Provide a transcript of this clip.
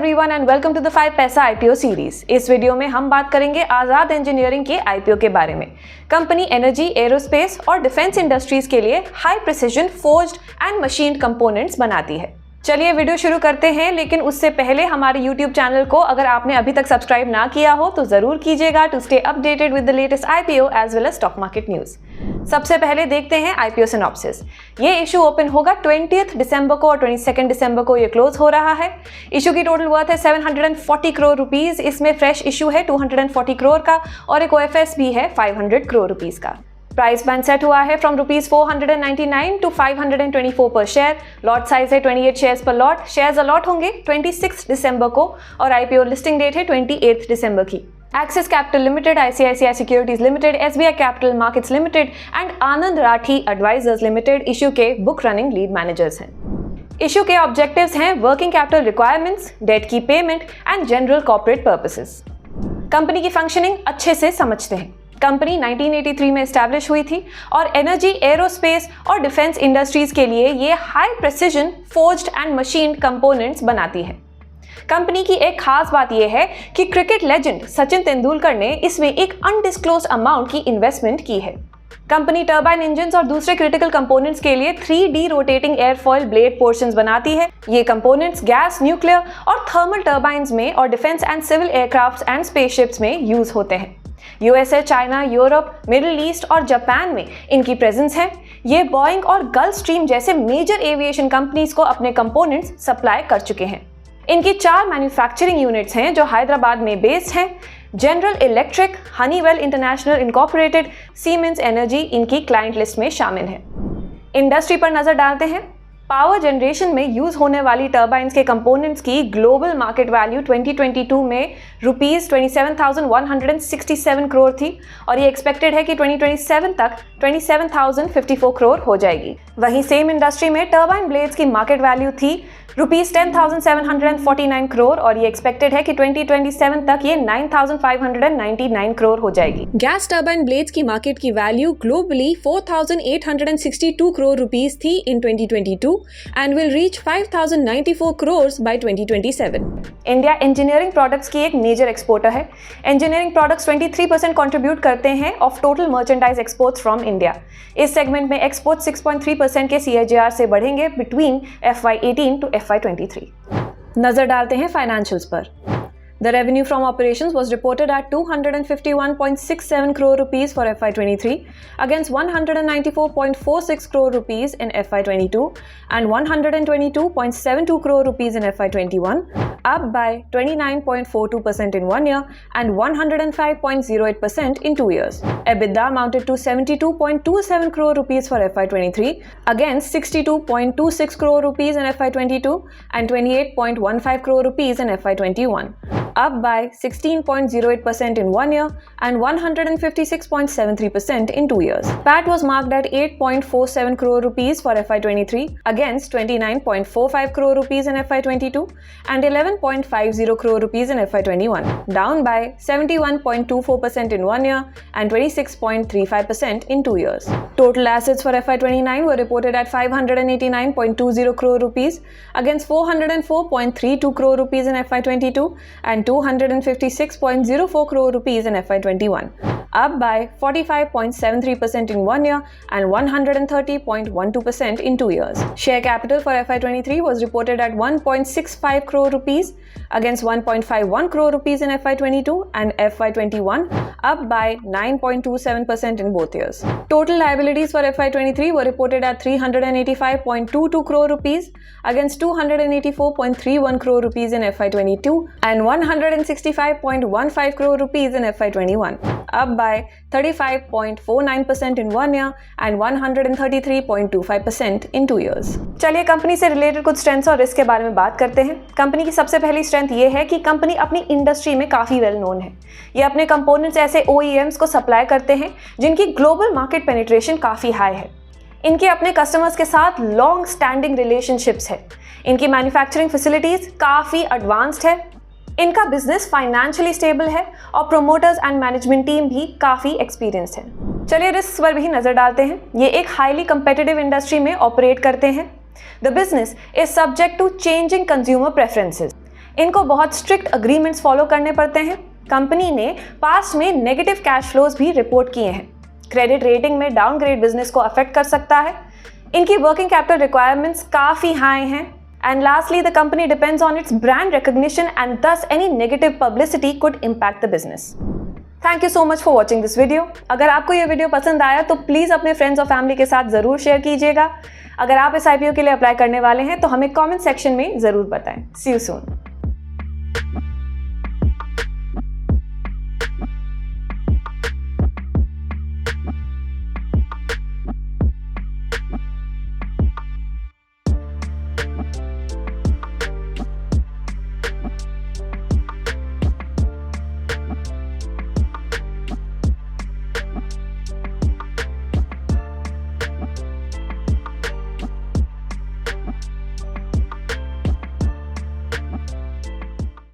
Everyone and welcome to the 5 Paisa IPO series. इस video में हम बात करेंगे आजाद इंजीनियरिंग के आईपीओ के बारे में। कंपनी एनर्जी, एरोस्पेस और डिफेंस इंडस्ट्रीज के लिए high precision forged and machined components बनाती है। चलिए वीडियो शुरू करते हैं, लेकिन उससे पहले हमारे YouTube चैनल को अगर आपने अभी तक सब्सक्राइब ना किया हो तो जरूर कीजिएगा to stay updated with the latest IPO as well as stock market news. सबसे पहले देखते हैं आईपीओ सिनॉप्सिस। ये इशू ओपन होगा 20 दिसंबर को और 22 दिसंबर को ये क्लोज हो रहा है। इशू की टोटल वर्थ है 740 करोड़ रुपीज। इसमें फ्रेश इशू है 240 करोड़ का और एक ओएफएस भी है 500 करोड़ रुपीज का। प्राइस बैंड सेट हुआ है फ्रॉम ₹499 to 524 पर शेयर। लॉट साइज है 28 शेयर्स पर लॉट। शेयर्स अलॉट होंगे 26 दिसंबर को और आईपीओ लिस्टिंग डेट है 28 दिसंबर की। Axis Capital Limited, ICICI Securities Limited, SBI Capital Markets Limited and Anand Rathi Advisors Limited issue के बुक रनिंग लीड मैनेजर्स हैं। इशू के ऑब्जेक्टिव्स हैं वर्किंग कैपिटल रिक्वायरमेंट्स, डेट की payment and general corporate purposes. Company की functioning अच्छे से समझते हैं। कंपनी 1983 में एस्टैब्लिश हुई थी और एनर्जी, एरोस्पेस और डिफेंस इंडस्ट्रीज के लिए ये high precision forged and machined components बनाती है। कंपनी की एक खास बात यह है कि क्रिकेट लेजेंड सचिन तेंदुलकर ने इसमें एक अनडिस्क्लोज्ड अमाउंट की इन्वेस्टमेंट की है। कंपनी टर्बाइन इंजन्स और दूसरे क्रिटिकल कंपोनेंट्स के लिए 3D rotating airfoil blade portions बनाती है। ये कंपोनेंट्स गैस, न्यूक्लियर और थर्मल टर्बाइंस में और defence and civil aircrafts and spaceships में यूज होते हैं। USA, China, Europe, Middle East और जापान में इनकी प्रेजेंस है। ये बोइंग और गल्फ स्ट्रीम जैसे मेजर एविएशन कंपनीज को अपने कंपोनेंट्स सप्लाई कर चुके हैं। इनकी 4 मैन्युफैक्चरिंग यूनिट्स हैं जो हैदराबाद में बेस्ड हैं। General electric, Honeywell international incorporated, siemens energy इनकी क्लाइंट लिस्ट में शामिल है। इंडस्ट्री पर नजर डालते हैं। पावर जनरेशन में यूज होने वाली टर्बाइन्स के कंपोनेंट्स की ग्लोबल मार्केट वैल्यू 2022 में ₹27,167 करोड़ थी और ये एक्सपेक्टेड है कि 2027 तक 27,054 करोड़ हो जाएगी। वहीं सेम इंडस्ट्री में टर्बाइन ब्लेड्स की मार्केट वैल्यू थी ₹10,749 करोड़ और ये एक्सपेक्टेड है कि 2027 तक ये 9,599 करोड़ हो जाएगी। गैस टर्बाइन ब्लेड्स की मार्केट की वैल्यू ग्लोबली 4,862 करोड़ रुपीस थी in 2022 and will reach 5,094 crore by 2027। India engineering products की एक मेजर एक्सपोर्टर है। इंजीनियरिंग प्रोडक्ट्स 23% कंट्रीब्यूट करते हैं of total merchandise exports from India. इस सेगमेंट में एक्सपोर्ट 6.3% के CAGR से बढ़ेंगे बिटवीन FY18 to FY23। नजर डालते हैं फाइनेंशियल्स पर। The revenue from operations was reported at 251.67 crore rupees for FY23 against 194.46 crore rupees in FY22 and 122.72 crore rupees in FY21, up by 29.42% in 1 year and 105.08% in 2 years. EBITDA amounted to 72.27 crore rupees for FY23 against 62.26 crore rupees in FY22 and 28.15 crore rupees in FY21. Up by 16.08% in 1 year and 156.73% in 2 years. PAT was marked at 8.47 crore rupees for FY23 against 29.45 crore rupees in FY22 and 11.50 crore rupees in FY21, down by 71.24% in 1 year and 26.35% in 2 years. Total assets for FY29 were reported at 589.20 crore rupees against 404.32 crore rupees in FY22 and 256.04 crore rupees in FY21, up by 45.73% in 1 year and 130.12% in 2 years. Share capital for FY23 was reported at 1.65 crore rupees against 1.51 crore rupees in FY22 and FY21, up by 9.27% in both years. Total liabilities for FY23 were reported at 385.22 crore rupees against 284.31 crore rupees in FY22 and 165.15 crore rupees in FY21, up by 35.49% in 1 year and 133.25% in 2 years. चलिए company से related कुछ strengths और risk के बारे में बात करते हैं। कंपनी की सबसे पहली स्ट्रेंथ ये है कि कंपनी अपनी इंडस्ट्री में काफ़ी वेल नोन है। ये अपने कंपोनेंट्स ऐसे OEMs को सप्लाई करते हैं जिनकी ग्लोबल मार्केट पेनिट्रेशन काफ़ी हाई है। इनके अपने कस्टमर्स के साथ लॉन्ग स्टैंडिंग रिलेशनशिप्स है। इनकी मैन्युफैक्चरिंग फैसिलिटीज़ काफ़ी एडवांस्ड है। इनका बिजनेस फाइनेंशियली स्टेबल है और प्रोमोटर्स एंड मैनेजमेंट टीम भी काफ़ी एक्सपीरियंस्ड है। चलिए रिस्क पर भी नज़र डालते हैं। ये एक हाईली कंपेटिटिव इंडस्ट्री में ऑपरेट करते हैं। The business is subject to changing consumer preferences. इनको बहुत स्ट्रिक्ट अग्रीमेंट्स फॉलो करने पड़ते हैं। कंपनी ने पास्ट में नेगेटिव कैश फ्लोज भी रिपोर्ट किए हैं। क्रेडिट रेटिंग में डाउनग्रेड बिजनेस को अफेक्ट कर सकता है। इनकी वर्किंग कैपिटल रिक्वायरमेंट्स काफ़ी हाई हैं। And lastly, the company depends on its brand recognition and thus any negative publicity could impact the business. Thank you so much for watching this video. अगर आपको ये video पसंद आया तो please अपने friends और फैमिली के साथ ज़रूर शेयर कीजिएगा। अगर आप इस IPO के लिए अप्लाई करने वाले हैं तो हमें कमेंट सेक्शन में ज़रूर बताएं। सी यू सून।